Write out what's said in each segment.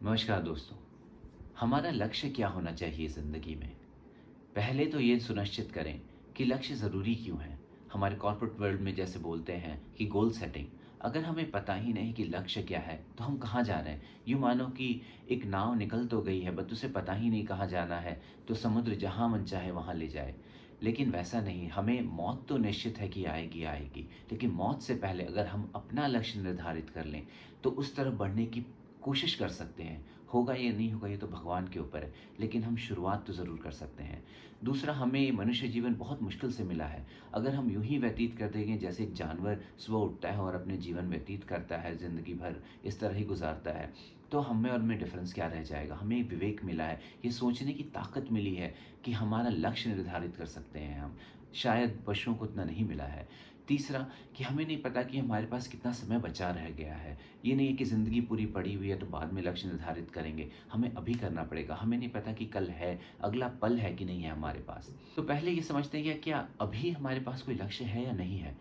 नमस्कार दोस्तों। हमारा लक्ष्य क्या होना चाहिए ज़िंदगी में? पहले तो ये सुनिश्चित करें कि लक्ष्य ज़रूरी क्यों है। हमारे कॉर्पोरेट वर्ल्ड में जैसे बोलते हैं कि गोल सेटिंग, अगर हमें पता ही नहीं कि लक्ष्य क्या है तो हम कहाँ जा रहे हैं। यूँ मानो कि एक नाव निकल तो गई है बट उसे पता ही नहीं कहाँ जाना है, तो समुद्र जहाँ मन चाहे वहाँ ले जाए। लेकिन वैसा नहीं, हमें मौत तो निश्चित है कि आएगी आएगी, लेकिन मौत से पहले अगर हम अपना लक्ष्य निर्धारित कर लें तो उस तरफ बढ़ने की कोशिश कर सकते हैं। होगा या नहीं होगा ये तो भगवान के ऊपर है, लेकिन हम शुरुआत तो ज़रूर कर सकते हैं। दूसरा, हमें मनुष्य जीवन बहुत मुश्किल से मिला है। अगर हम यूँ ही व्यतीत कर देंगे जैसे एक जानवर सुबह उठता है और अपने जीवन व्यतीत करता है, ज़िंदगी भर इस तरह ही गुज़ारता है, तो हम में और में डिफ़रेंस क्या रह जाएगा? हमें विवेक मिला है, ये सोचने की ताकत मिली है कि हमारा लक्ष्य निर्धारित कर सकते हैं हम। शायद पशुओं को उतना नहीं मिला है। तीसरा, कि हमें नहीं पता कि हमारे पास कितना समय बचा रह गया है। ये नहीं है कि ज़िंदगी पूरी पड़ी हुई है तो बाद में लक्ष्य निर्धारित करेंगे। हमें अभी करना पड़ेगा। हमें नहीं पता कि कल है, अगला पल है कि नहीं है हमारे पास। तो पहले ये समझते हैं कि क्या अभी हमारे पास कोई लक्ष्य है या नहीं है?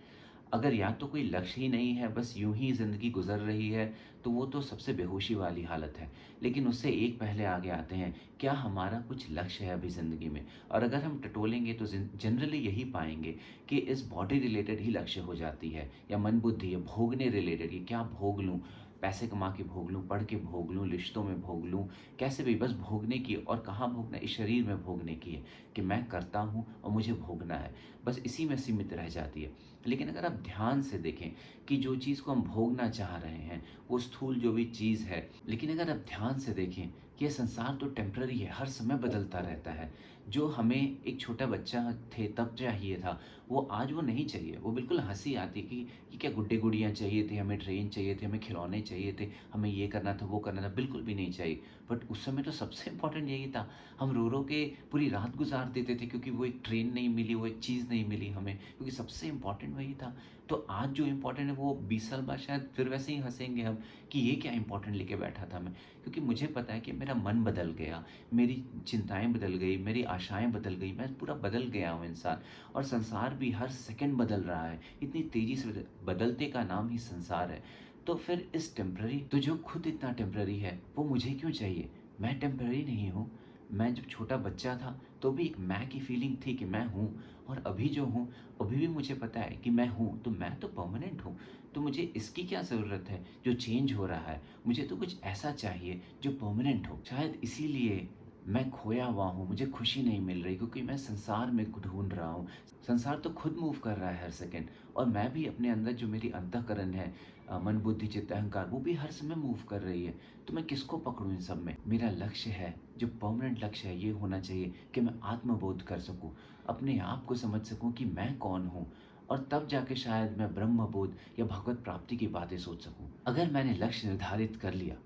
अगर या तो कोई लक्ष्य ही नहीं है, बस यूँ ही ज़िंदगी गुज़र रही है, तो वो तो सबसे बेहोशी वाली हालत है। लेकिन उससे एक पहले आगे आते हैं, क्या हमारा कुछ लक्ष्य है अभी ज़िंदगी में? और अगर हम टटोलेंगे तो जनरली यही पाएँगे कि इस बॉडी रिलेटेड ही लक्ष्य हो जाती है, या मन बुद्धि है, भोगने रिलेटेड, कि क्या भोग लूँ? पैसे कमा के भोग लूँ, पढ़ के भोग लूँ, रिश्तों में भोग लूँ, कैसे भी बस भोगने की। और कहाँ भोगना? इस शरीर में भोगने की है कि मैं करता हूँ और मुझे भोगना है। बस इसी में सीमित रह जाती है। लेकिन अगर आप ध्यान से देखें कि जो चीज़ को हम भोगना चाह रहे हैं, वो स्थूल जो भी चीज़ है, लेकिन अगर आप ध्यान से देखें कि ये संसार तो टेम्पररी है, हर समय बदलता रहता है। जो हमें एक छोटा बच्चा थे तब चाहिए था, वो आज वो नहीं चाहिए। वो बिल्कुल हँसी आती कि क्या गुड्डे-गुड़ियाँ चाहिए थे, हमें ट्रेन चाहिए थे, हमें खिलौने चाहिए थे, हमें ये करना था, वो करना था, बिल्कुल भी नहीं चाहिए। बट उस समय तो सबसे इम्पोर्टेंट यही था। हम रो-रो के पूरी रात गुज़ार देते थे क्योंकि वो एक ट्रेन नहीं मिली, वो एक चीज़ नहीं मिली हमें, क्योंकि सबसे इम्पोर्टेंट वही था। तो आज जो इम्पोर्टेंट है वो 20 साल बाद शायद फिर वैसे ही हँसेंगे हम कि ये क्या इम्पोर्टेंट लेके बैठा था मैं। क्योंकि मुझे पता है कि मेरा मन बदल गया, मेरी चिंताएँ बदल गई, मेरी आशाएँ बदल गई, मैं पूरा बदल गया हूँ इंसान। और संसार भी हर सेकंड बदल रहा है, इतनी तेज़ी से बदलते का नाम ही संसार है। तो फिर इस टेम्पररी, तो जो खुद इतना टेम्पररी है, वो मुझे क्यों चाहिए? मैं टेम्पररी नहीं हूँ। मैं जब छोटा बच्चा था, तो भी एक मैं की फीलिंग थी कि मैं हूँ, और अभी जो हूँ, अभी भी मुझे पता है कि मैं हूँ, तो मैं तो परमानेंट हूँ। तो मुझे इसकी क्या ज़रूरत है जो चेंज हो रहा है? मुझे तो कुछ ऐसा चाहिए जो परमानेंट हो। शायद इसीलिए मैं खोया हुआ हूँ, मुझे खुशी नहीं मिल रही, क्योंकि मैं संसार में ढूँढ रहा हूँ। संसार तो खुद मूव कर रहा है हर सेकंड, और मैं भी अपने अंदर जो मेरी अंतःकरण है, मन, बुद्धि, चित्त, अहंकार, वो भी हर समय मूव कर रही है। तो मैं किसको पकड़ूँ इन सब में? मेरा लक्ष्य है, जो परमानेंट लक्ष्य है, ये होना चाहिए कि मैं आत्मबोध कर सकूँ, अपने आप को समझ सकूँ कि मैं कौन हूँ, और तब जाके शायद मैं ब्रह्मबोध या भगवत प्राप्ति की बातें सोच सकूँ। अगर मैंने लक्ष्य निर्धारित कर लिया,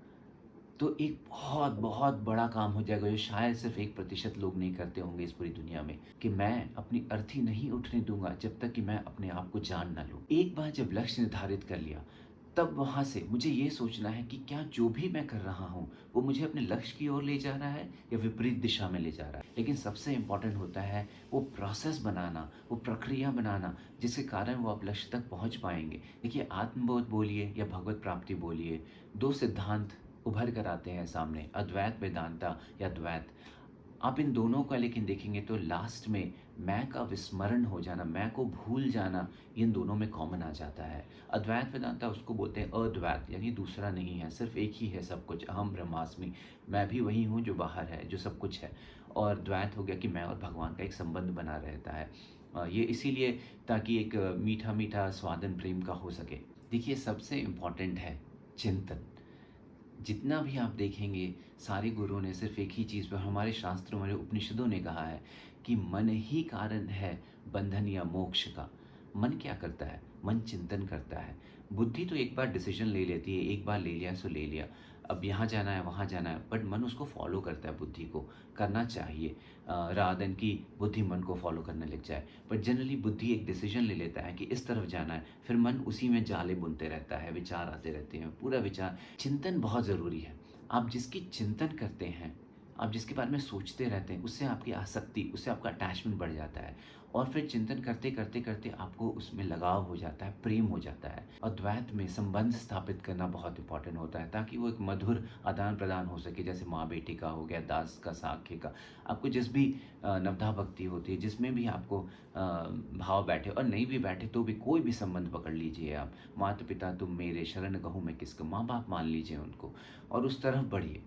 तो एक बहुत बहुत बड़ा काम हो जाएगा जो शायद सिर्फ 1% लोग नहीं करते होंगे इस पूरी दुनिया में, कि मैं अपनी अर्थी नहीं उठने दूंगा जब तक कि मैं अपने आप को जान ना लूं। एक बार जब लक्ष्य निर्धारित कर लिया, तब वहां से मुझे ये सोचना है कि क्या जो भी मैं कर रहा हूँ वो मुझे अपने लक्ष्य की ओर ले जा रहा है या विपरीत दिशा में ले जा रहा है। लेकिन सबसे इम्पोर्टेंट होता है वो प्रोसेस बनाना, वो प्रक्रिया बनाना, जिसके कारण वो आप लक्ष्य तक पहुंच पाएंगे। देखिए, आत्मबोध बोलिए या भगवत प्राप्ति बोलिए, दो सिद्धांत उभर कर आते हैं सामने, अद्वैत वेदांता या द्वैत। आप इन दोनों का लेकिन देखेंगे तो लास्ट में मैं का विस्मरण हो जाना, मैं को भूल जाना, इन दोनों में कॉमन आ जाता है। अद्वैत वेदांता उसको बोलते हैं अद्वैत, यानी दूसरा नहीं है, सिर्फ एक ही है सब कुछ, अहम ब्रह्मास्मि, मैं भी वही हूँ जो बाहर है, जो सब कुछ है। और द्वैत हो गया कि मैं और भगवान का एक संबंध बना रहता है। ये इसीलिए ताकि एक मीठा मीठा स्वादन प्रेम का हो सके। देखिए, सबसे इम्पोर्टेंट है चिंतन। जितना भी आप देखेंगे, सारे गुरुओं ने सिर्फ एक ही चीज़ पर, हमारे शास्त्रों, हमारे उपनिषदों ने कहा है कि मन ही कारण है बंधन या मोक्ष का। मन क्या करता है? मन चिंतन करता है। बुद्धि तो एक बार डिसीजन ले लेती है, एक बार ले लिया सो ले लिया, अब यहाँ जाना है, वहाँ जाना है, बट मन उसको फॉलो करता है, बुद्धि को करना चाहिए, रादर देन कि बुद्धि मन को फॉलो करने लग जाए। बट जनरली बुद्धि एक डिसीजन ले लेता है कि इस तरफ जाना है, फिर मन उसी में जाले बुनते रहता है, विचार आते रहते हैं, पूरा विचार। चिंतन बहुत ज़रूरी है। आप जिसकी चिंतन करते हैं, आप जिसके बारे में सोचते रहते हैं, उससे आपकी आसक्ति, उससे आपका अटैचमेंट बढ़ जाता है और फिर चिंतन करते, करते, करते आपको उसमें लगाव हो जाता है, प्रेम हो जाता है। अद्वैत में संबंध स्थापित करना बहुत इम्पोर्टेंट होता है ताकि वो एक मधुर आदान-प्रदान हो सके, जैसे माँ-बेटी का हो गया, दास का, साक्य का। आपको जिस भी नवधा भक्ति होती है, जिसमें भी आपको भाव बैठे और नहीं भी बैठे तो भी कोई भी संबंध पकड़ लीजिए आप। माता-पिता तुम मेरे, शरण कहूँ मैं किसको, माँ-बाप मान लीजिए उनको और उस तरफ बढ़िए।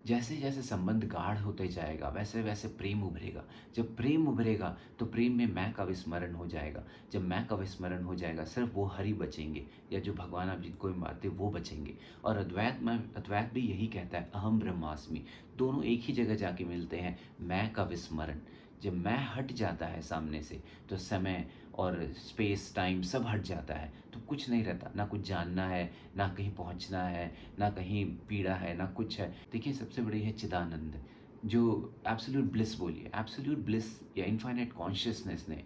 जैसे-जैसे संबंध गाढ़ होते जाएगा, वैसे-वैसे प्रेम उभरेगा। जब प्रेम उभरेगा, तो प्रेम में मैं का विस्मरण हो जाएगा। जब मैं का विस्मरण हो जाएगा, सिर्फ़ वो हरि बचेंगे या जो भगवान आप जिनको भी मानते हैं, वो बचेंगे। और अद्वैत भी यही कहता है, अहम ब्रह्मास्मि। दोनों एक ही जगह जाके मिलते हैं, मैं का विस्मरण। जब मैं हट जाता है सामने से, तो समय और स्पेस, टाइम सब हट जाता है, तो कुछ नहीं रहता। ना कुछ जानना है, ना कहीं पहुँचना है, ना कहीं पीड़ा है, ना कुछ है। देखिए सबसे बड़ी है चिदानंद, जो एब्सोल्यूट ब्लिस बोलिए, एब्सोल्यूट ब्लिस या इनफाइनाइट कॉन्शियसनेस ने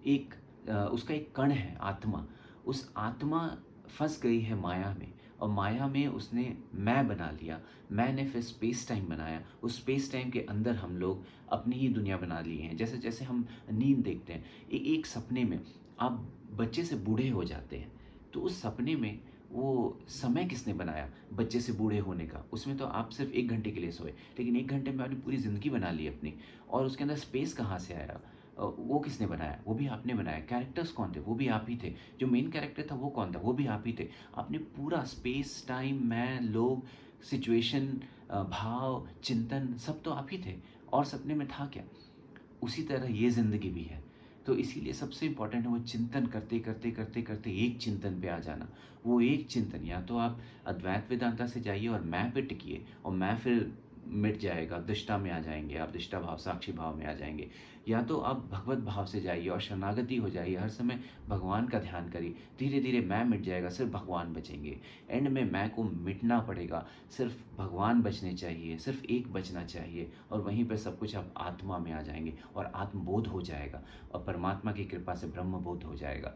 एक उसका एक कण है आत्मा, उस आत्मा फँस गई है माया में और माया में उसने मैं बना लिया। मैंने फिर स्पेस टाइम बनाया, उस स्पेस टाइम के अंदर हम लोग अपनी ही दुनिया बना लिए हैं। जैसे-जैसे हम नींद देखते हैं, एक सपने में आप बच्चे से बूढ़े हो जाते हैं, तो उस सपने में वो समय किसने बनाया बच्चे से बूढ़े होने का? उसमें तो आप सिर्फ़ 1 घंटे के लिए सोए, लेकिन 1 घंटे में आपने पूरी ज़िंदगी बना ली अपनी और उसके अंदर स्पेस कहाँ से आया? वो किसने बनाया? वो भी आपने बनाया। कैरेक्टर्स कौन थे? वो भी आप ही थे। जो मेन कैरेक्टर था वो कौन था? वो भी आप ही थे। आपने पूरा स्पेस, टाइम, मैं, लोग, सिचुएशन, भाव, चिंतन सब तो आप ही थे और सपने में था क्या? उसी तरह ये ज़िंदगी भी है। तो इसीलिए सबसे इम्पोर्टेंट है वो चिंतन करते, करते, करते, करते एक चिंतन पे आ जाना। वो एक चिंतन या तो आप अद्वैत वेदांता से जाइए और मैं पे टिकिए और मैं फिर मिट जाएगा, दृष्टा में आ जाएँगे आप, दृष्टा भाव, साक्षी भाव में आ जाएँगे। या तो आप भगवत भाव से जाइए और शरणागति हो जाइए, हर समय भगवान का ध्यान करिए। धीरे-धीरे मैं मिट जाएगा, सिर्फ़ भगवान बचेंगे। एंड में मैं को मिटना पड़ेगा, सिर्फ़ भगवान बचने चाहिए, सिर्फ़ एक बचना चाहिए और वहीं पे सब कुछ आप आत्मा में आ जाएँगे और आत्मबोध हो जाएगा और परमात्मा की कृपा से ब्रह्मबोध हो जाएगा।